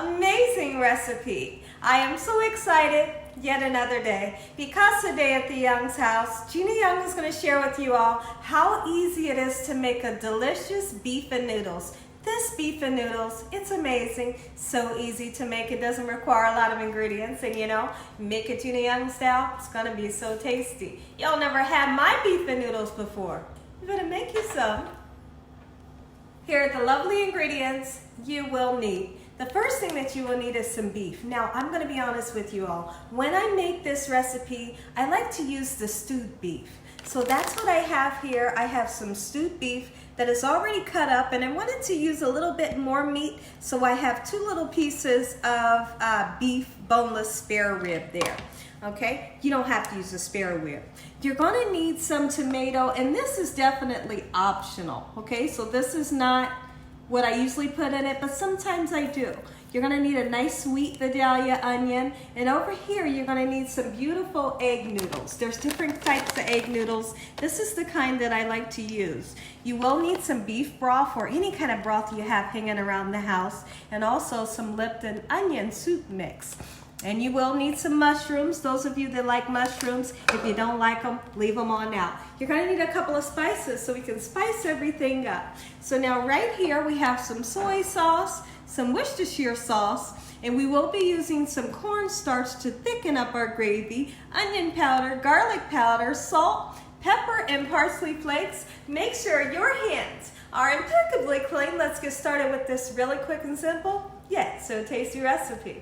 amazing recipe. I am so excited yet another day because today at the Young's house, Gina Young is going to share with you all how easy it is to make a delicious beef and noodles. This beef and noodles, it's amazing, so easy to make. It doesn't require a lot of ingredients, and you know, make it Gina Young style, it's gonna be so tasty. Y'all never had my beef and noodles before. You better make you some. Here are the lovely ingredients you will need. The first thing that you will need is some beef. Now, I'm gonna be honest with you all. When I make this recipe, I like to use the stewed beef. So that's what I have here. I have some stewed beef that is already cut up, and I wanted to use a little bit more meat, so I have 2 little pieces of beef boneless spare rib there. Okay, you don't have to use a spare rib. You're going to need some tomato, and this is definitely optional. Okay, so this is not what I usually put in it, but sometimes I do. You're gonna need a nice sweet Vidalia onion, and over here you're gonna need some beautiful egg noodles. There's different types of egg noodles. This is the kind that I like to use. You will need some beef broth or any kind of broth you have hanging around the house, and also some Lipton onion soup mix. And you will need some mushrooms. Those of you that like mushrooms, if you don't like them, leave them on out. You're gonna need a couple of spices so we can spice everything up. So now right here we have some soy sauce, some Worcestershire sauce, and we will be using some cornstarch to thicken up our gravy, onion powder, garlic powder, salt, pepper, and parsley flakes. Make sure your hands are impeccably clean. Let's get started with this really quick and simple, yet so tasty recipe.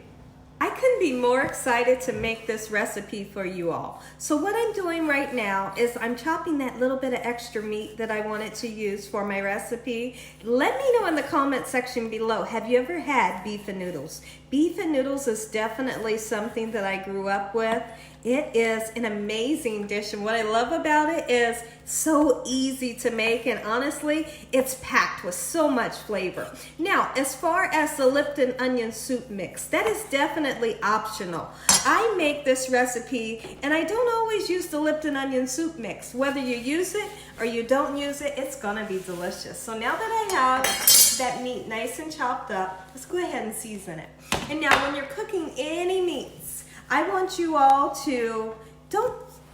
I couldn't be more excited to make this recipe for you all. So what I'm doing right now is I'm chopping that little bit of extra meat that I wanted to use for my recipe. Let me know in the comment section below, have you ever had beef and noodles? Beef and noodles is definitely something that I grew up with. It is an amazing dish, and what I love about it is so easy to make, and honestly, it's packed with so much flavor. Now, as far as the Lipton onion soup mix, that is definitely optional. I make this recipe, and I don't always use the Lipton onion soup mix. Whether you use it or you don't use it, it's gonna be delicious. So now that I have that meat nice and chopped up, let's go ahead and season it. And now when you're cooking any meats, I want you all to, don't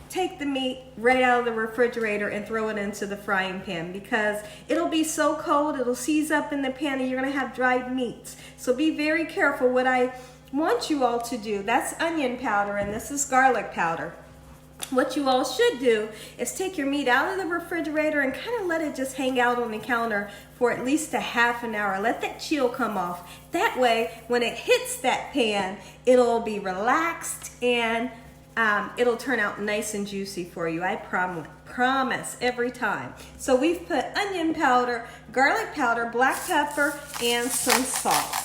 take the meat right out of the refrigerator and throw it into the frying pan, because it'll be so cold, it'll seize up in the pan, and you're gonna have dried meats. So be very careful. What I want you all to do, that's onion powder and this is garlic powder. What you all should do is take your meat out of the refrigerator and kind of let it just hang out on the counter for at least a half an hour. Let that chill come off. That way, when it hits that pan, it'll be relaxed and it'll turn out nice and juicy for you. I promise every time. So we've put onion powder, garlic powder, black pepper, and some salt.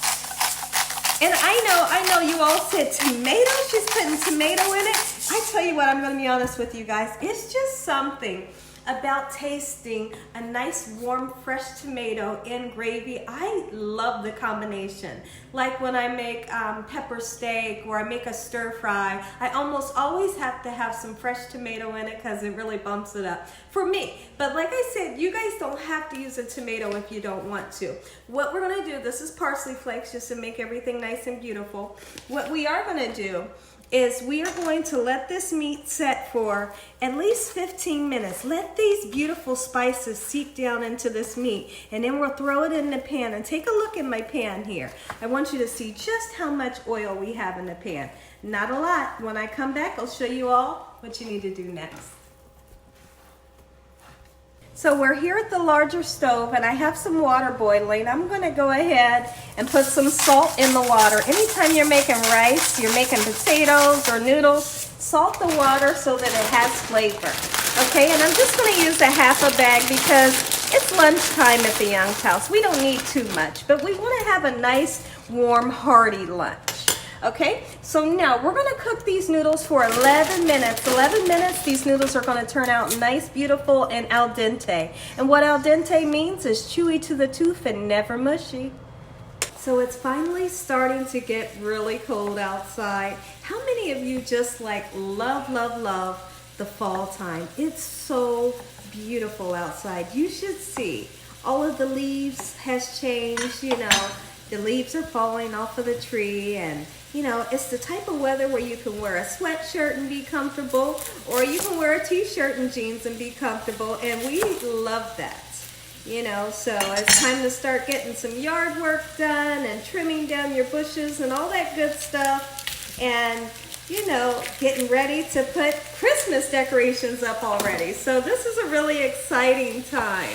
And I know you all said tomato, she's putting tomato in it. I tell you what, I'm gonna be honest with you guys. It's just something about tasting a nice warm fresh tomato in gravy. I love the combination. Like when I make pepper steak or I make a stir fry, I almost always have to have some fresh tomato in it because it really bumps it up for me. But like I said, you guys don't have to use a tomato if you don't want to. What we're gonna do, this is parsley flakes just to make everything nice and beautiful. What we are gonna do is we are going to let this meat set for at least 15 minutes. Let these beautiful spices seep down into this meat, and then we'll throw it in the pan. And take a look in my pan here. I want you to see just how much oil we have in the pan. Not a lot. When I come back, I'll show you all what you need to do next. So we're here at the larger stove, and I have some water boiling. I'm gonna go ahead and put some salt in the water. Anytime you're making rice, you're making potatoes or noodles, salt the water so that it has flavor. Okay, and I'm just gonna use a half a bag because it's lunchtime at the Young's house. We don't need too much, but we wanna have a nice, warm, hearty lunch. Okay, so now we're gonna cook these noodles for 11 minutes. 11 minutes, these noodles are gonna turn out nice, beautiful, and al dente. And what al dente means is chewy to the tooth and never mushy. So it's finally starting to get really cold outside. How many of you just like love the fall time? It's so beautiful outside. You should see all of the leaves has changed, you know. The leaves are falling off of the tree, and you know, it's the type of weather where you can wear a sweatshirt and be comfortable, or you can wear a t-shirt and jeans and be comfortable, and we love that. You know, so it's time to start getting some yard work done and trimming down your bushes and all that good stuff, and you know, getting ready to put Christmas decorations up already. So this is a really exciting time.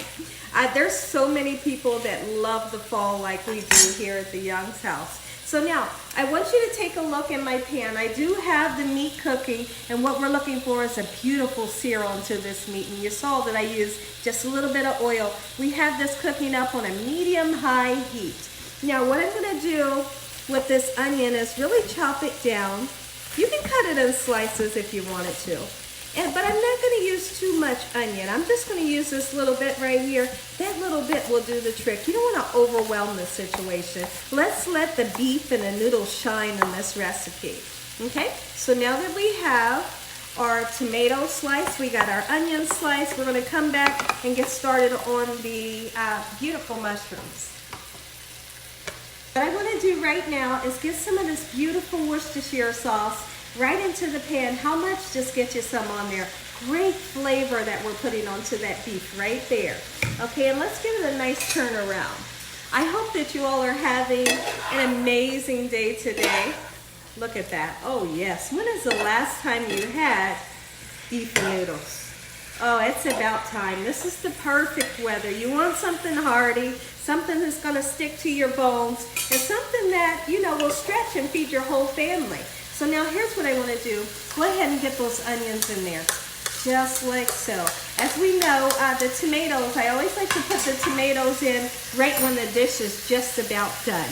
There's so many people that love the fall like we do here at the Young's house. So now, I want you to take a look in my pan. I do have the meat cooking, and what we're looking for is a beautiful sear onto this meat. And you saw that I used just a little bit of oil. We have this cooking up on a medium-high heat. Now, what I'm gonna do with this onion is really chop it down. You can cut it in slices if you wanted to. But I'm not gonna use too much onion. I'm just gonna use this little bit right here. That little bit will do the trick. You don't wanna overwhelm the situation. Let's let the beef and the noodles shine in this recipe, okay? So now that we have our tomato slice, we got our onion slice, we're gonna come back and get started on the beautiful mushrooms. What I wanna do right now is get some of this beautiful Worcestershire sauce right into the pan. How much? Just get you some on there. Great flavor that we're putting onto that beef right there. Okay, and let's give it a nice turn around. I hope that you all are having an amazing day today. Look at that. Oh yes, when is the last time you had beef and noodles? Oh, it's about time. This is the perfect weather. You want something hearty, something that's gonna stick to your bones, and something that, you know, will stretch and feed your whole family. So now here's what I want to do. Go ahead and get those onions in there, just like so. As we know, the tomatoes, I always like to put the tomatoes in right when the dish is just about done.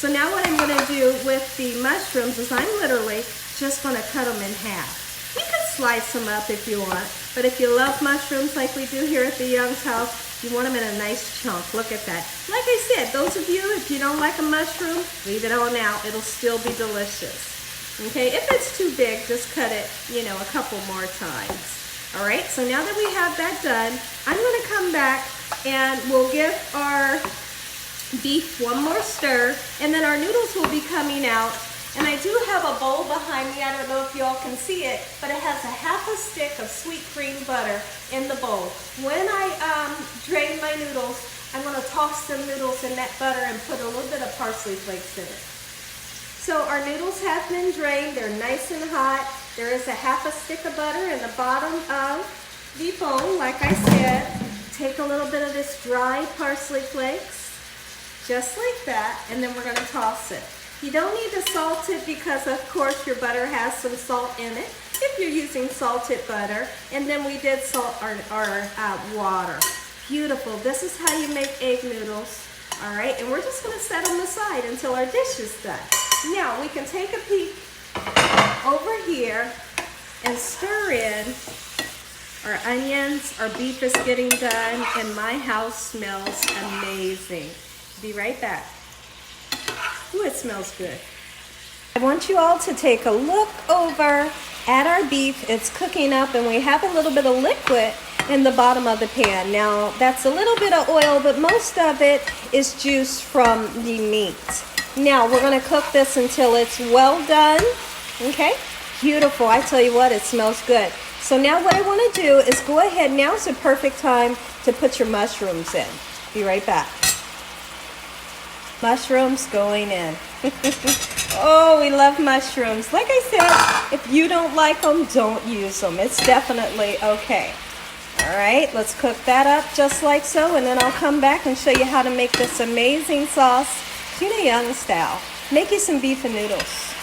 So now what I'm going to do with the mushrooms is I'm literally just going to cut them in half. You can slice them up if you want, but if you love mushrooms like we do here at the Young's house, you want them in a nice chunk. Look at that. Like I said, those of you, if you don't like a mushroom, leave it on out. It'll still be delicious. Okay, if it's too big, just cut it, you know, a couple more times. All right, so now that we have that done, I'm gonna come back and we'll give our beef one more stir, and then our noodles will be coming out. And I do have a bowl behind me. I don't know if you all can see it, but it has a half a stick of sweet cream butter in the bowl. When I drain my noodles, I'm gonna toss the noodles in that butter and put a little bit of parsley flakes in it. So our noodles have been drained, they're nice and hot. There is a half a stick of butter in the bottom of the bowl. Like I said, take a little bit of this dry parsley flakes, just like that, and then we're gonna toss it. You don't need to salt it because of course your butter has some salt in it if you're using salted butter. And then we did salt our water. Beautiful, this is how you make egg noodles. All right, and we're just gonna set them aside until our dish is done. Now we can take a peek over here and stir in our onions. Our beef is getting done and my house smells amazing. Be right back. Ooh, it smells good. I want you all to take a look over at our beef. It's cooking up and we have a little bit of liquid in the bottom of the pan. Now that's a little bit of oil, but most of it is juice from the meat. Now we're gonna cook this until it's well done, okay? Beautiful, I tell you what, it smells good. So now what I wanna do is go ahead, now's the perfect time to put your mushrooms in. Be right back. Mushrooms going in. Oh, we love mushrooms. Like I said, if you don't like them, don't use them. It's definitely okay. All right, let's cook that up just like so, and then I'll come back and show you how to make this amazing sauce, Gina Young style. Make you some beef and noodles.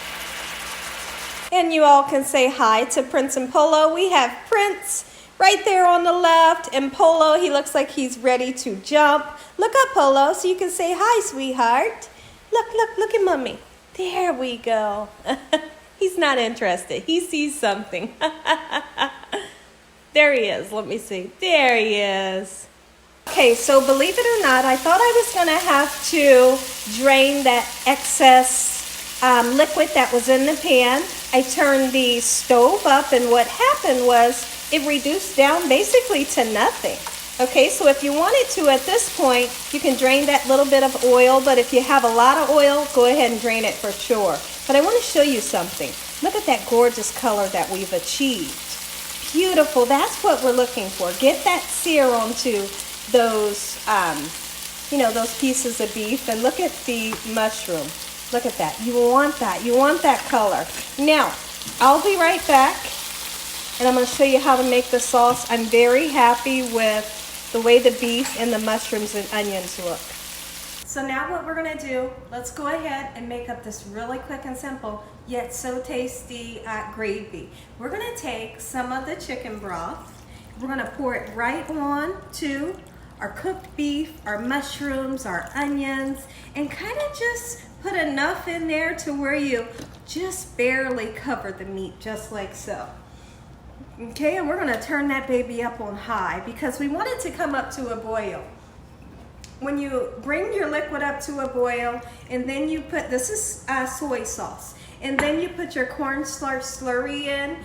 And you all can say hi to Prince and Polo. We have Prince right there on the left, and Polo, he looks like he's ready to jump. Look up, Polo, so you can say hi, sweetheart. Look at mommy. There we go. He's not interested. He sees something. There he is. Let me see. There he is. Okay, so believe it or not, I thought I was going to have to drain that excess liquid that was in the pan. I turned the stove up, and what happened was it reduced down basically to nothing. Okay, so if you wanted to at this point, you can drain that little bit of oil, but if you have a lot of oil, go ahead and drain it for sure. But I want to show you something. Look at that gorgeous color that we've achieved. Beautiful, that's what we're looking for. Get that sear onto those, you know, those pieces of beef, and look at the mushroom. Look at that, you want that color. Now, I'll be right back, and I'm going to show you how to make the sauce. I'm very happy with the way the beef and the mushrooms and onions look. So now what we're going to do, let's go ahead and make up this really quick and simple, yet so tasty gravy. We're going to take some of the chicken broth. We're going to pour it right on to our cooked beef, our mushrooms, our onions, and kind of just put enough in there to where you just barely cover the meat, just like so. Okay, and we're going to turn that baby up on high because we want it to come up to a boil. When you bring your liquid up to a boil, and then you put, this is soy sauce, and then you put your cornstarch slurry in,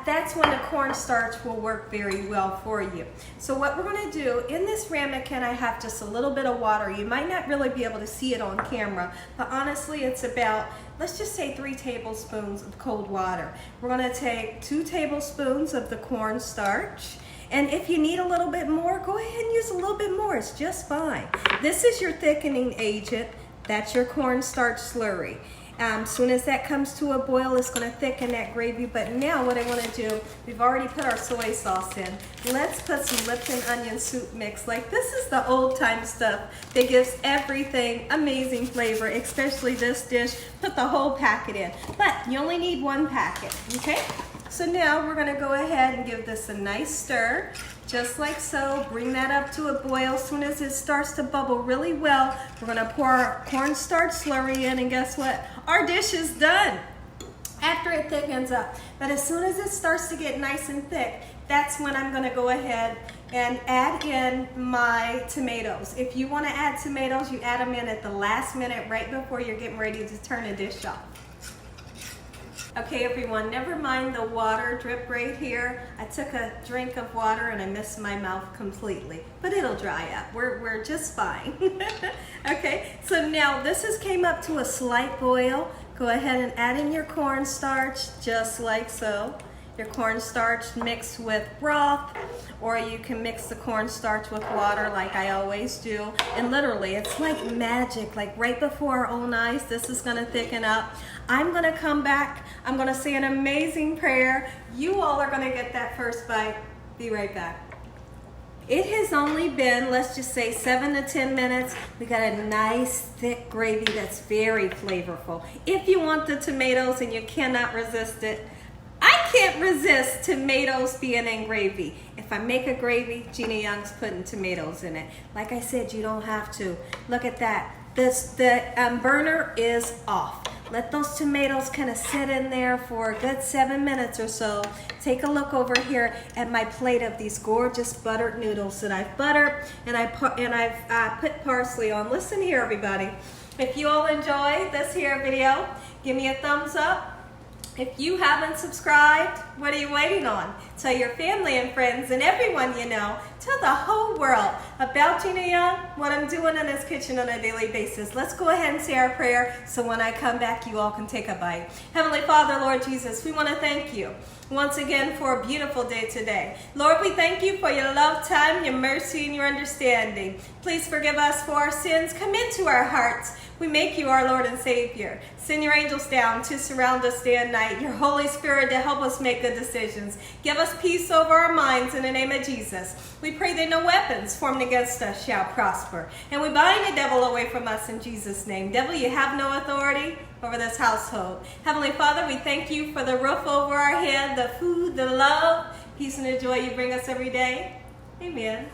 that's when the cornstarch will work very well for you. So what we're going to do, in this ramekin I have just a little bit of water. You might not really be able to see it on camera, but honestly it's about, let's just say 3 tablespoons of cold water. We're going to take 2 tablespoons of the cornstarch. And if you need a little bit more, go ahead and use a little bit more. It's just fine. This is your thickening agent. That's your cornstarch slurry. As soon as that comes to a boil, it's going to thicken that gravy. But now what I want to do, we've already put our soy sauce in. Let's put some Lipton onion soup mix. Like, this is the old time stuff that gives everything amazing flavor, especially this dish. Put the whole packet in. But you only need 1 packet, okay? So now we're going to go ahead and give this a nice stir, just like so. Bring that up to a boil. As soon as it starts to bubble really well, we're going to pour our cornstarch slurry in, and guess what? Our dish is done after it thickens up. But as soon as it starts to get nice and thick, that's when I'm going to go ahead and add in my tomatoes. If you want to add tomatoes, you add them in at the last minute, right before you're getting ready to turn the dish off. Okay, everyone, never mind the water drip right here. I took a drink of water and I missed my mouth completely, but it'll dry up. We're just fine. Okay, so now this has came up to a slight boil. Go ahead and add in your cornstarch, just like so. Your cornstarch mixed with broth, or you can mix the cornstarch with water like I always do. And literally, it's like magic, like right before our own eyes, this is gonna thicken up. I'm gonna come back, I'm gonna say an amazing prayer. You all are gonna get that first bite. Be right back. It has only been, let's just say 7 to 10 minutes. We got a nice thick gravy that's very flavorful. If you want the tomatoes and you cannot resist it, I can't resist tomatoes being in gravy. If I make a gravy, Gina Young's putting tomatoes in it. Like I said, you don't have to. Look at that. The burner is off. Let those tomatoes kind of sit in there for a good 7 minutes or so. Take a look over here at my plate of these gorgeous buttered noodles that I've buttered, and I've put parsley on. Listen here, everybody. If you all enjoy this here video, give me a thumbs up. If you haven't subscribed, what are you waiting on? Tell your family and friends and everyone you know. Tell the whole world about Gina Young, what I'm doing in this kitchen on a daily basis. Let's go ahead and say our prayer so when I come back, you all can take a bite. Heavenly Father, Lord Jesus, we want to thank you once again for a beautiful day today. Lord, we thank you for your love, time, your mercy, and your understanding. Please forgive us for our sins. Come into our hearts. We make you our Lord and Savior. Send your angels down to surround us day and night. Your Holy Spirit to help us make good decisions. Give us peace over our minds in the name of Jesus. We pray that no weapons formed against us shall prosper. And we bind the devil away from us in Jesus' name. Devil, you have no authority over this household. Heavenly Father, we thank you for the roof over our head, the food, the love, peace, and the joy you bring us every day. Amen.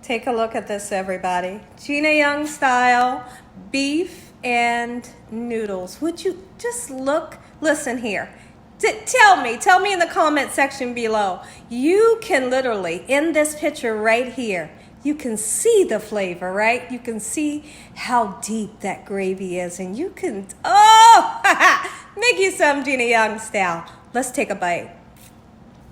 Take a look at this, everybody. Gina Young style beef and noodles. Would you just look? Listen here. Tell me in the comment section below. You can literally, in this picture right here, you can see the flavor, right? You can see how deep that gravy is, and you can, make you some Gina Young style. Let's take a bite.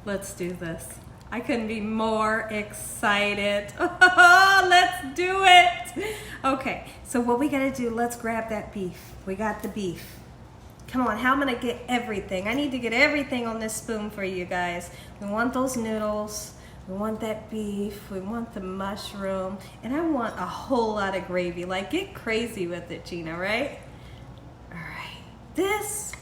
Let's do this. I couldn't be more excited. Let's do it. Okay, so what we gotta do, let's grab that beef. We got the beef. Come on, how am I gonna get everything? I need to get everything on this spoon for you guys. We want those noodles, we want that beef, we want the mushroom, and I want a whole lot of gravy. Like, get crazy with it, Gina, right? All right, this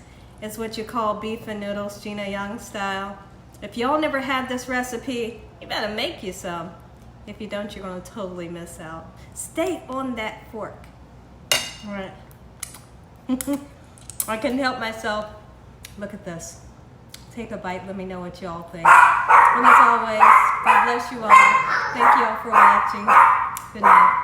is what you call beef and noodles, Gina Young style. If y'all never had this recipe, you better make you some. If you don't, you're gonna totally miss out. Stay on that fork. All right. I couldn't help myself. Look at this. Take a bite, let me know what y'all think. And as always, God bless you all. Thank you all for watching. Good night.